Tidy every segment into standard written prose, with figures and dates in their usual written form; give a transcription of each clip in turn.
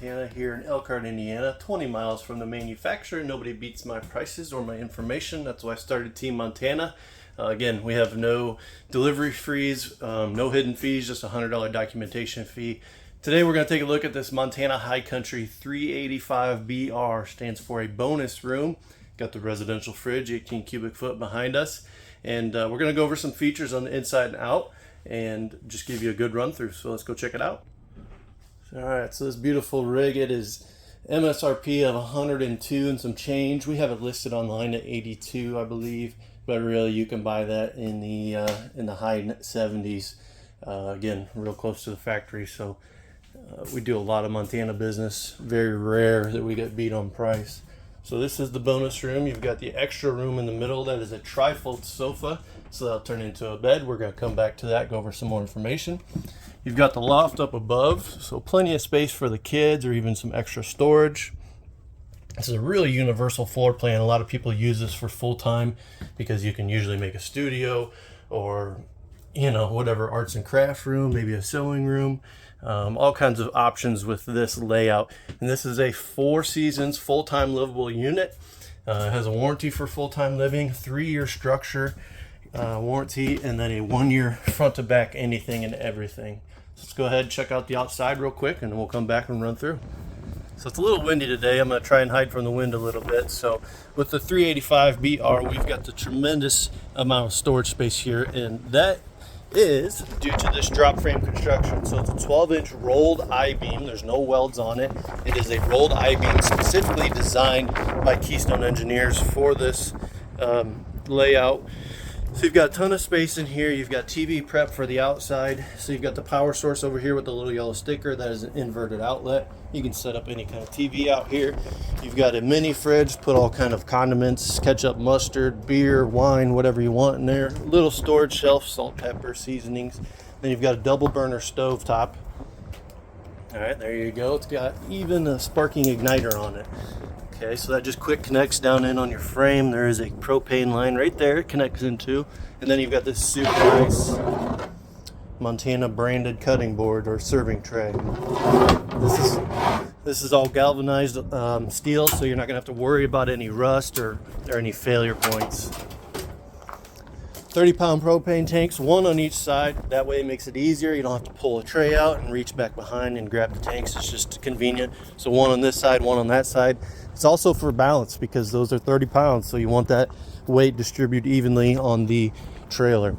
Montana here in Elkhart, Indiana, 20 miles from the manufacturer. Nobody beats my prices or my information. That's why I started Team Montana. Again, we have no delivery fees, no hidden fees, just a $100 documentation fee. Today we're going to take a look at this Montana High Country 385BR. Stands for a bonus room. Got the residential fridge, 18 cubic foot behind us. And we're going to go over some features on the inside and out and just give you a good run through. So let's go check it out. All right, so this beautiful rig, it is MSRP of 102 and some change. We have it listed online at 82, I believe, but really you can buy that in the high 70s. Again, real close to the factory. So we do a lot of Montana business. Very rare that we get beat on price. So this is the bonus room. You've got the extra room in the middle. That is a trifold sofa, so that'll turn into a bed. We're going to come back to that, go over some more information. You've got the loft up above, so plenty of space for the kids or even some extra storage. This is a really universal floor plan. A lot of people use this for full-time because you can usually make a studio or, you know, whatever, arts and crafts room, maybe a sewing room. All kinds of options with this layout. And this is a 4 seasons full-time livable unit. It has a warranty for full-time living, 3-year structure warranty, and then a 1-year front to back anything and everything. So let's go ahead and check out the outside real quick and then we'll come back and run through. So it's a little windy today. I'm going to try and hide from the wind a little bit. So with the 385BR, we've got the tremendous amount of storage space here, and that is due to this drop frame construction. So it's a 12-inch rolled I-beam. There's no welds on it. It is a rolled I-beam specifically designed by Keystone Engineers for this layout. So you've got a ton of space in here. You've got TV prep for the outside. So you've got the power source over here with the little yellow sticker. That is an inverted outlet. You can set up any kind of TV out here. You've got a mini fridge, put all kind of condiments, ketchup, mustard, beer, wine, whatever you want in there. Little storage shelf, salt, pepper, seasonings. Then you've got a double burner stove top. All right, there you go. It's got even a sparking igniter on it. Okay, so that just quick connects down in on your frame. There is a propane line right there it connects into. And then you've got this super nice Montana branded cutting board or serving tray. This is all galvanized steel, so you're not gonna have to worry about any rust or any failure points. 30-pound propane tanks, 1 on each side. That way it makes it easier. You don't have to pull a tray out and reach back behind and grab the tanks. It's just convenient. So 1 on this side, 1 on that side. It's also for balance because those are 30 pounds, so you want that weight distributed evenly on the trailer.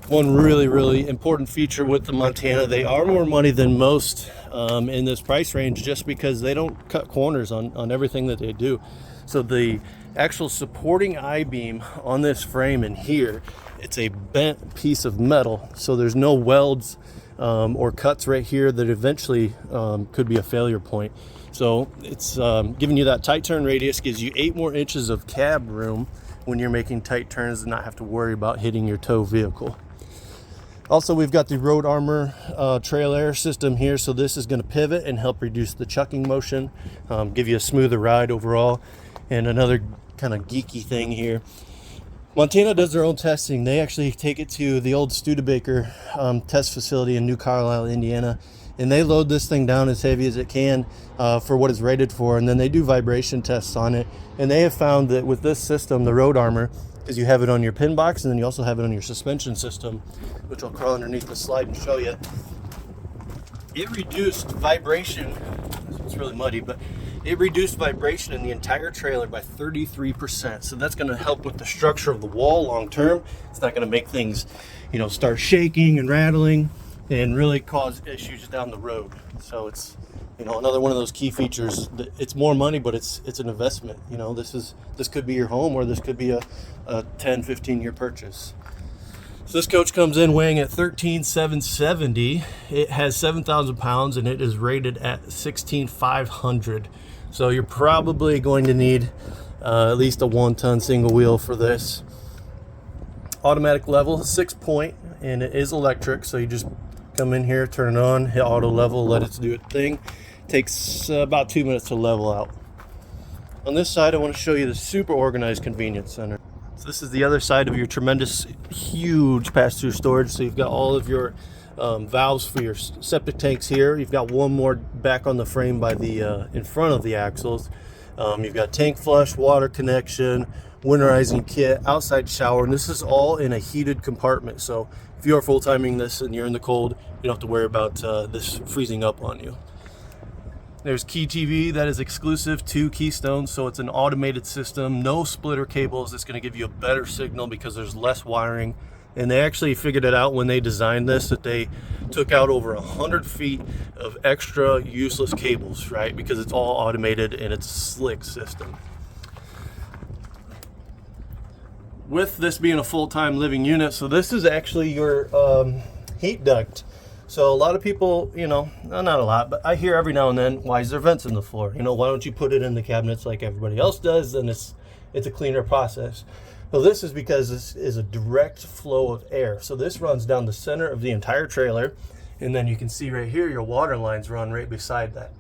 One really important feature with the Montana, they are more money than most in this price range just because they don't cut corners on everything that they do. So the actual supporting I-beam on this frame in here, it's a bent piece of metal, so there's no welds or cuts right here that eventually could be a failure point. So it's giving you that tight turn radius, gives you 8 more inches of cab room when you're making tight turns and not have to worry about hitting your tow vehicle. Also, we've got the Road Armor trail air system here, so this is going to pivot and help reduce the chucking motion, give you a smoother ride overall. And another kind of geeky thing here, Montana does their own testing. They actually take it to the old Studebaker test facility in New Carlisle, Indiana, and they load this thing down as heavy as it can for what it's rated for, and then they do vibration tests on it. And they have found that with this system, the Road Armor, because you have it on your pin box and then you also have it on your suspension system, which I'll crawl underneath the slide and show you. It reduced vibration. It's really muddy, but it reduced vibration in the entire trailer by 33%. So that's going to help with the structure of the wall long term. It's not going to make things, you know, start shaking and rattling and really cause issues down the road. So it's, you know, another one of those key features. It's more money, but it's an investment. You know, this could be your home, or this could be a 10-15 year purchase. So this coach comes in weighing at 13,770. It has 7,000 pounds and it is rated at 16,500. So you're probably going to need at least a 1-ton single wheel for this. Automatic level, 6-point, and it is electric. So you just come in here, turn it on, hit auto level, let it do its thing. Takes about 2 minutes to level out. On this side, I want to show you the super organized convenience center. So this is the other side of your tremendous, huge pass-through storage. So you've got all of your valves for your septic tanks here. You've got one more back on the frame by the in front of the axles. You've got tank flush, water connection, winterizing kit, outside shower, and this is all in a heated compartment. So if you are full-timing this and you're in the cold, you don't have to worry about this freezing up on you. There's Key TV that is exclusive to Keystone, so it's an automated system, no splitter cables. It's going to give you a better signal because there's less wiring. And they actually figured it out when they designed this, that they took out over 100 feet of extra useless cables, right? Because it's all automated and it's a slick system. With this being a full-time living unit, so this is actually your heat duct. So a lot of people, you know, not a lot, but I hear every now and then, why is there vents in the floor? You know, why don't you put it in the cabinets like everybody else does? And it's a cleaner process. Well, this is because this is a direct flow of air. So this runs down the center of the entire trailer. And then you can see right here, your water lines run right beside that.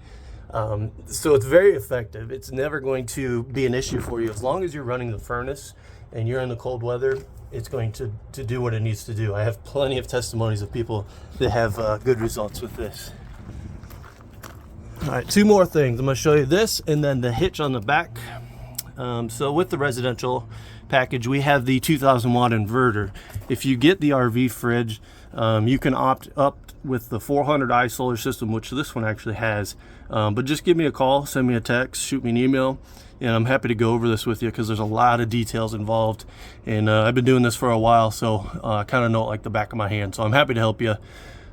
So it's very effective. It's never going to be an issue for you. As long as you're running the furnace and you're in the cold weather, it's going to do what it needs to do. I have plenty of testimonies of people that have good results with this. All right, two more things. I'm gonna show you this and then the hitch on the back. So with the residential package, we have the 2000 watt inverter. If you get the RV fridge, you can opt up with the 400i solar system, which this one actually has. But just give me a call, send me a text, shoot me an email, and I'm happy to go over this with you because there's a lot of details involved. And I've been doing this for a while, so I kind of know it like the back of my hand. So I'm happy to help you.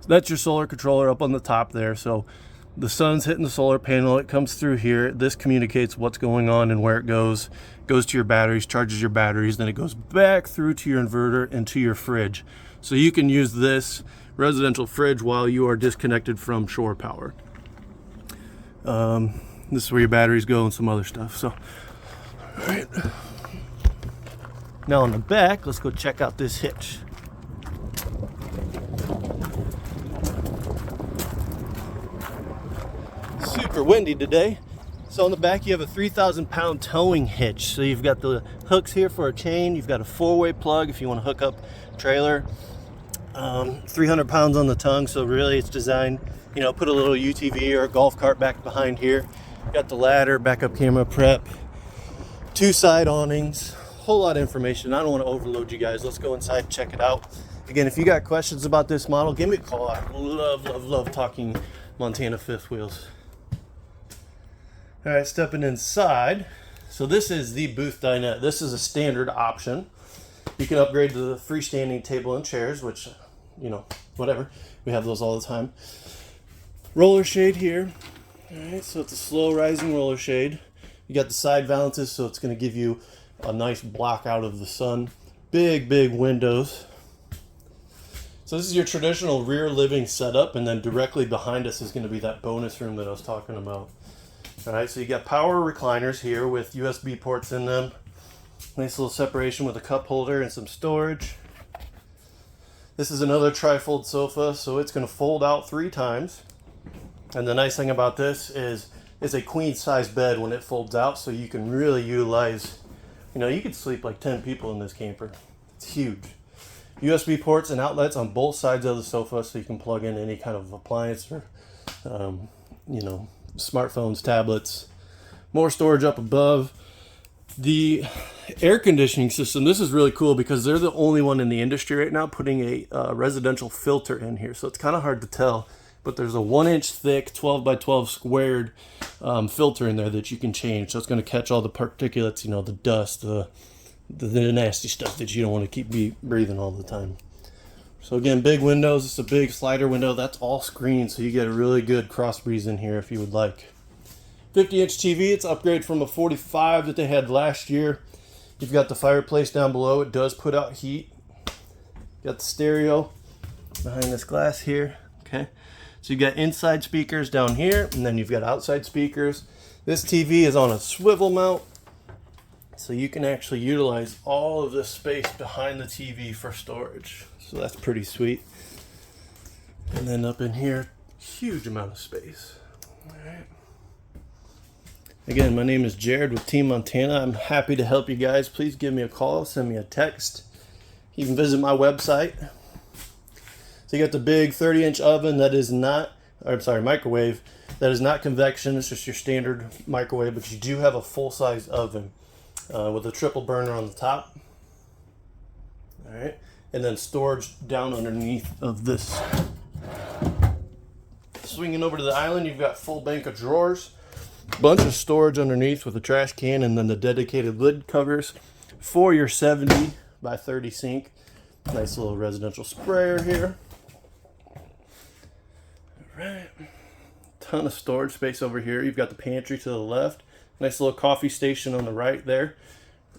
So that's your solar controller up on the top there. So the sun's hitting the solar panel, it comes through here. This communicates what's going on and where it goes to your batteries, charges your batteries, then it goes back through to your inverter and to your fridge. So you can use this residential fridge while you are disconnected from shore power. This is where your batteries go and some other stuff. So, all right. Now on the back, let's go check out this hitch. Super windy today. So on the back you have a 3,000 pound towing hitch. So you've got the hooks here for a chain. You've got a 4-way plug if you want to hook up trailer. 300 pounds on the tongue. So really it's designed, you know, put a little UTV or a golf cart back behind here. Got the ladder, backup camera prep, 2 side awnings, whole lot of information. I don't want to overload you guys. Let's go inside and check it out. Again, if you got questions about this model, give me a call. I love talking Montana fifth wheels. All right, stepping inside. So this is the booth dinette. This is a standard option. You can upgrade to the freestanding table and chairs, which, you know, whatever. We have those all the time. Roller shade here. All right, so it's a slow rising roller shade. You got the side valances, so it's going to give you a nice block out of the sun. Big windows. So this is your traditional rear living setup, and then directly behind us is going to be that bonus room that I was talking about. All right, so you got power recliners here with USB ports in them. Nice little separation with a cup holder and some storage. This is another trifold sofa, so it's going to fold out 3 times. And the nice thing about this is it's a queen size bed when it folds out, so you can really utilize, you know, you could sleep like 10 people in this camper. It's huge. USB ports and outlets on both sides of the sofa, so you can plug in any kind of appliance or, you know, smartphones, tablets. More storage up above. The air conditioning system, this is really cool because they're the only one in the industry right now putting a residential filter in here, so it's kind of hard to tell, but there's a 1-inch thick 12 by 12 squared filter in there that you can change. So it's going to catch all the particulates, you know, the dust, the nasty stuff that you don't want to keep breathing all the time. So again, big windows. It's a big slider window. That's all screened, so you get a really good cross breeze in here if you would like. 50-inch TV. It's an upgrade from a 45 that they had last year. You've got the fireplace down below. It does put out heat. Got the stereo behind this glass here. Okay. So you've got inside speakers down here, and then you've got outside speakers. This TV is on a swivel mount, so you can actually utilize all of this space behind the TV for storage. So that's pretty sweet. And then up in here, huge amount of space. All right. Again, my name is Jared with Team Montana. I'm happy to help you guys. Please give me a call, send me a text. You can visit my website. So you got the big 30-inch oven that is not, or I'm sorry, microwave. That is not convection. It's just your standard microwave, but you do have a full-size oven with a triple burner on the top. All right, and then storage down underneath of this. Swinging over to the island, you've got full bank of drawers, bunch of storage underneath with a trash can, and then the dedicated lid covers for your 70 by 30 sink. Nice little residential sprayer here. All right, ton of storage space over here. You've got the pantry to the left, nice little coffee station on the right there.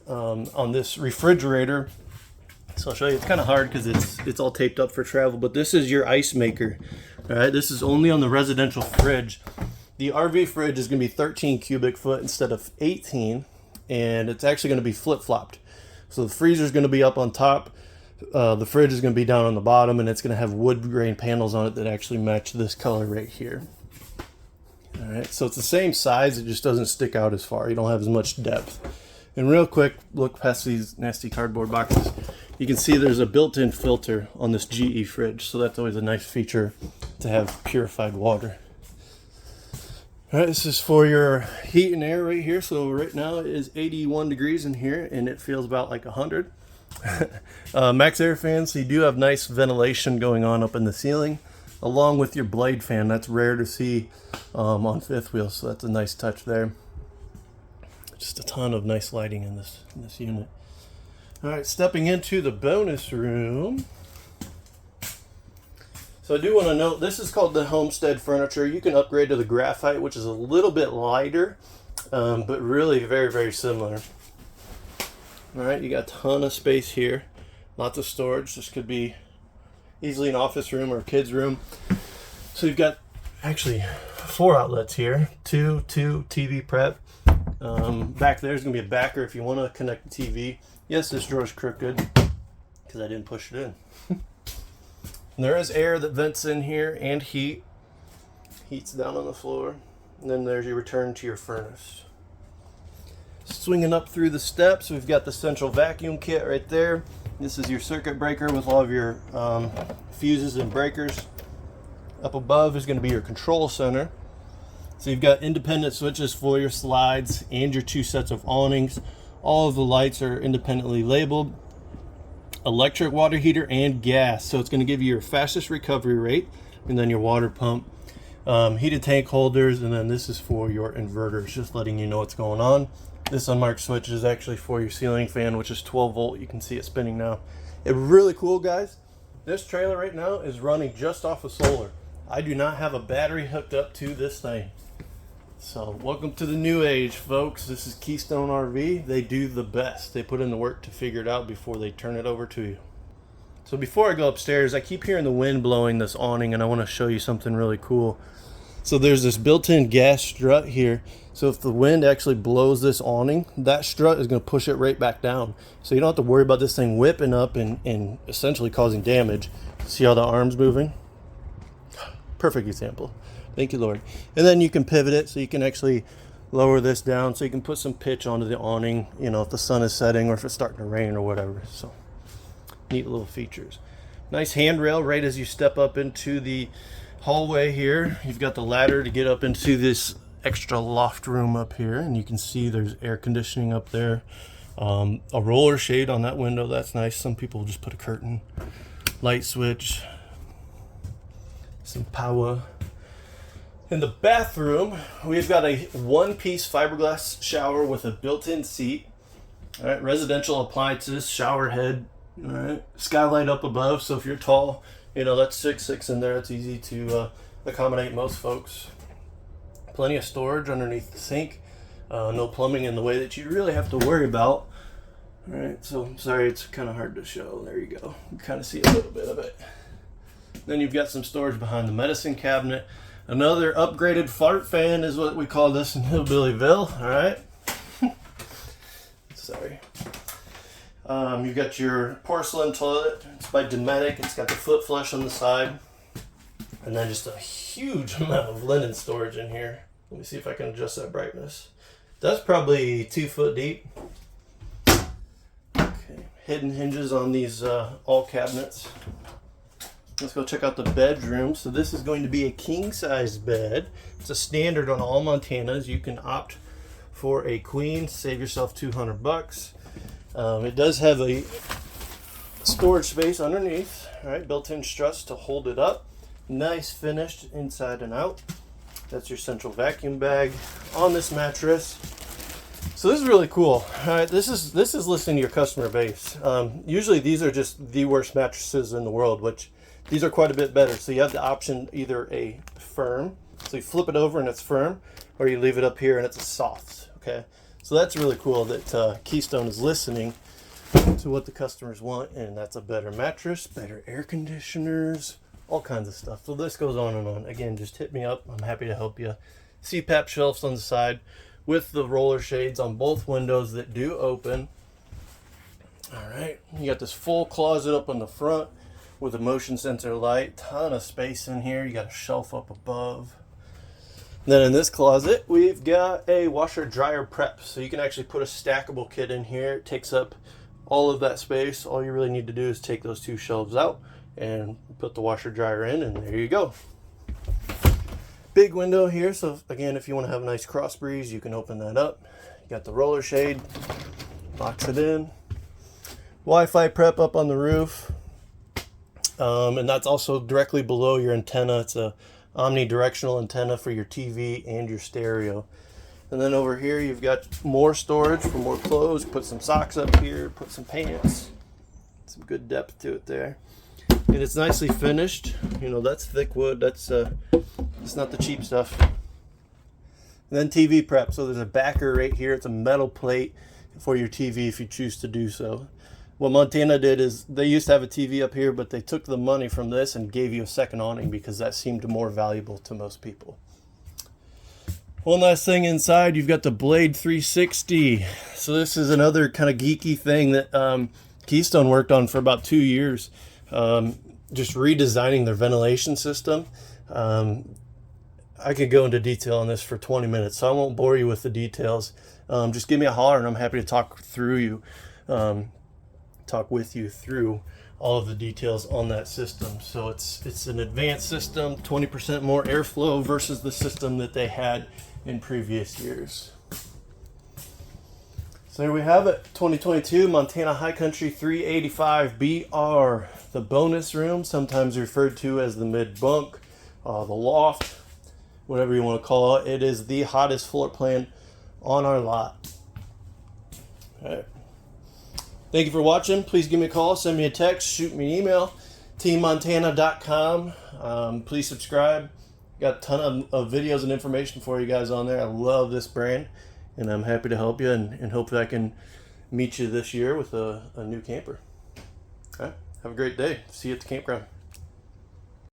On this refrigerator, so I'll show you. It's kind of hard because it's all taped up for travel, but this is your ice maker. All right, this is only on the residential fridge. The RV fridge is going to be 13 cubic foot instead of 18, and it's actually going to be flip-flopped. So the freezer is going to be up on top, the fridge is going to be down on the bottom, and it's going to have wood grain panels on it that actually match this color right here. All right, so it's the same size, it just doesn't stick out as far. You don't have as much depth. And real quick, look past these nasty cardboard boxes. You can see there's a built-in filter on this GE fridge, so that's always a nice feature to have purified water. All right, this is for your heat and air right here. So right now it is 81 degrees in here, and it feels about like 100. Max air fans, so you do have nice ventilation going on up in the ceiling, along with your blade fan. That's rare to see on fifth wheel, so that's a nice touch there. Just a ton of nice lighting in this unit. All right, stepping into the bonus room. So I do want to note, this is called the Homestead Furniture. You can upgrade to the Graphite, which is a little bit lighter, but really very, very similar. All right, you got a ton of space here. Lots of storage. This could be easily an office room or a kid's room. So you've got actually 4 outlets here. Two TV prep. Back there's going to be a backer if you want to connect the TV. Yes, this drawer's crooked because I didn't push it in. And there is air that vents in here and heat. Heat's down on the floor. And then there's your return to your furnace. Swinging up through the steps, we've got the central vacuum kit right there. This is your circuit breaker with all of your fuses and breakers. Up above is going to be your control center. So you've got independent switches for your slides and your 2 sets of awnings. All of the lights are independently labeled. Electric water heater and gas. So it's going to give you your fastest recovery rate, and then your water pump. Heated tank holders, and then this is for your inverters, just letting you know what's going on. This unmarked switch is actually for your ceiling fan, which is 12 volt. You can see it spinning now. It's really cool, guys. This trailer right now is running just off of solar. I do not have a battery hooked up to this thing. So welcome to the new age, folks. This is Keystone RV. They do the best. They put in the work to figure it out before they turn it over to you. So before I go upstairs, I keep hearing the wind blowing this awning, and I want to show you something really cool. So there's this built-in gas strut here. So if the wind actually blows this awning, that strut is going to push it right back down. So you don't have to worry about this thing whipping up and essentially causing damage. See how the arm's moving? Perfect example. Thank you, Lord. And then you can pivot it so you can actually lower this down so you can put some pitch onto the awning, you know, if the sun is setting or if it's starting to rain or whatever. So neat little features. Nice handrail right as you step up into the hallway here. You've got the ladder to get up into this extra loft room up here, and you can see there's air conditioning up there. A roller shade on that window, that's nice. Some people just put a curtain. Light switch. Some power. In the bathroom, we've got a 1-piece fiberglass shower with a built-in seat. All right, residential appliances, shower head. All right, skylight up above, so if you're tall, you know, that's 6'6" in there. It's easy to accommodate most folks. Plenty of storage underneath the sink. No plumbing in the way that you really have to worry about. All right, so I'm sorry, it's kind of hard to show. There you go. You kind of see a little bit of it. Then you've got some storage behind the medicine cabinet. Another upgraded fart fan is what we call this in Hillbillyville. All right. Sorry. You've got your porcelain toilet. It's by Dometic. It's got the foot flush on the side. And then just a huge amount of linen storage in here. Let me see if I can adjust that brightness. That's probably 2 foot deep. Okay. Hidden hinges on these all cabinets. Let's go check out the bedroom. So this is going to be a king size bed. It's a standard on all Montanas. You can opt for a queen, save yourself $200. It does have a storage space underneath, all right, built-in struts to hold it up. Nice finished inside and out. That's your central vacuum bag on this mattress. So this is really cool. All right, this is listening to your customer base. Usually these are just the worst mattresses in the world, which these are quite a bit better. So you have the option either a firm, so you flip it over and it's firm, or you leave it up here and it's a soft. Okay, so that's really cool that Keystone is listening to what the customers want, and that's a better mattress, better air conditioners, all kinds of stuff. So this goes on and on. Again, just hit me up. I'm happy to help you. CPAP shelves on the side with the roller shades on both windows that do open. All right, you got this full closet up on the front with a motion sensor light. Ton of space in here. You got a shelf up above. Then in this closet, we've got a washer dryer prep. So you can actually put a stackable kit in here. It takes up all of that space. All you really need to do is take those two shelves out and put the washer dryer in, and there you go. Big window here. So again, if you want to have a nice cross breeze, you can open that up. You got the roller shade, locks it in. Wi-Fi prep up on the roof. And that's also directly below your antenna. It's a omnidirectional antenna for your TV and your stereo. And then over here you've got more storage for more clothes. Put some socks up here, put some pants. Some good depth to it there. And it's nicely finished. You know, that's thick wood. That's it's not the cheap stuff. And then TV prep. So there's a backer right here. It's a metal plate for your TV if you choose to do so. What Montana did is they used to have a TV up here, but they took the money from this and gave you a second awning because that seemed more valuable to most people. One last thing inside, you've got the Blade 360. So this is another kind of geeky thing that Keystone worked on for about 2 years. Just redesigning their ventilation system. I could go into detail on this for 20 minutes, so I won't bore you with the details. Just give me a holler and I'm happy to talk with you through all of the details on that system. So it's an advanced system, 20% more airflow versus the system that they had in previous years. So there we have it, 2022 Montana High Country 385 BR, the bonus room, sometimes referred to as the mid bunk, the loft, whatever you want to call it. It is the hottest floor plan on our lot. All right. Thank you for watching. Please give me a call, send me a text, shoot me an email, teammontana.com. Please subscribe. Got a ton of videos and information for you guys on there. I love this brand, and I'm happy to help you and hope that I can meet you this year with a new camper. All right. Have a great day. See you at the campground.